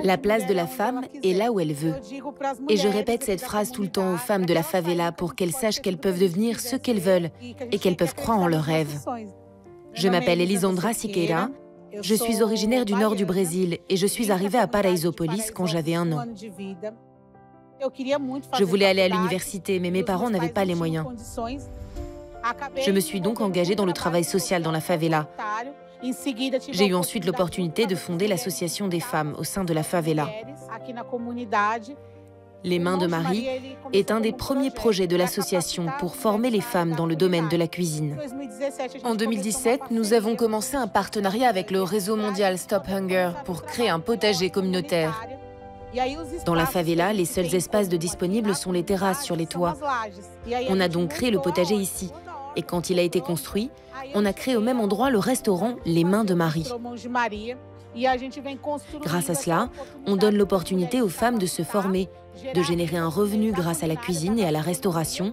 La place de la femme est là où elle veut. Et je répète cette phrase tout le temps aux femmes de la favela pour qu'elles sachent qu'elles peuvent devenir ce qu'elles veulent et qu'elles peuvent croire en leurs rêves. Je m'appelle Elisandra Siqueira, je suis originaire du nord du Brésil et je suis arrivée à Paraisópolis quand j'avais 1 an. Je voulais aller à l'université, mais mes parents n'avaient pas les moyens. Je me suis donc engagée dans le travail social dans la favela. J'ai eu ensuite l'opportunité de fonder l'association des femmes au sein de la favela. Les Mains de Marie est un des premiers projets de l'association pour former les femmes dans le domaine de la cuisine. En 2017, nous avons commencé un partenariat avec le réseau mondial Stop Hunger pour créer un potager communautaire. Dans la favela, les seuls espaces de disponibles sont les terrasses sur les toits. On a donc créé le potager ici. Et quand il a été construit, on a créé au même endroit le restaurant Les Mains de Marie. Grâce à cela, on donne l'opportunité aux femmes de se former, de générer un revenu grâce à la cuisine et à la restauration,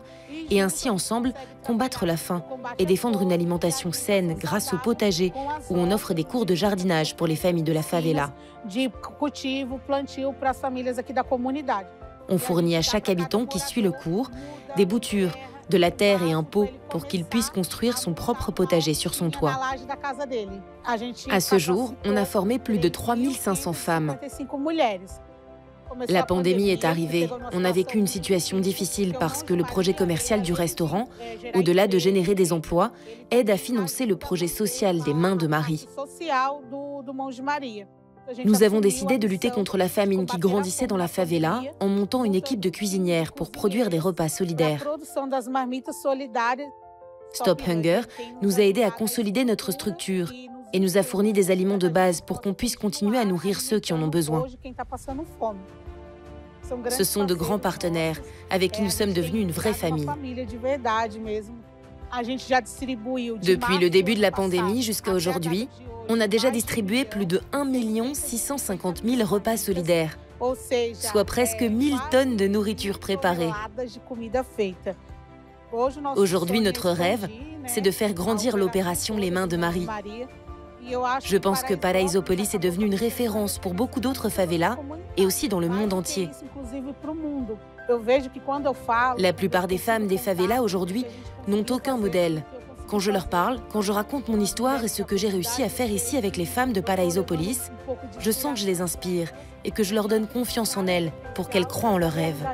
et ainsi ensemble combattre la faim et défendre une alimentation saine grâce au potager où on offre des cours de jardinage pour les familles de la favela. On fournit à chaque habitant qui suit le cours des boutures, de la terre et un pot pour qu'il puisse construire son propre potager sur son toit. À ce jour, on a formé plus de 3500 femmes. La pandémie est arrivée. On a vécu une situation difficile parce que le projet commercial du restaurant, au-delà de générer des emplois, aide à financer le projet social des Mains de Marie. Nous avons décidé de lutter contre la famine qui grandissait dans la favela en montant une équipe de cuisinières pour produire des repas solidaires. Stop Hunger nous a aidés à consolider notre structure et nous a fourni des aliments de base pour qu'on puisse continuer à nourrir ceux qui en ont besoin. Ce sont de grands partenaires avec qui nous sommes devenus une vraie famille. Depuis le début de la pandémie jusqu'à aujourd'hui, on a déjà distribué plus de 1 650 000 repas solidaires, soit presque 1000 tonnes de nourriture préparée. Aujourd'hui, notre rêve, c'est de faire grandir l'opération Les Mains de Marie. Je pense que Paraisópolis est devenue une référence pour beaucoup d'autres favelas et aussi dans le monde entier. La plupart des femmes des favelas aujourd'hui n'ont aucun modèle. Quand je leur parle, quand je raconte mon histoire et ce que j'ai réussi à faire ici avec les femmes de Paraisópolis, je sens que je les inspire et que je leur donne confiance en elles pour qu'elles croient en leurs rêves.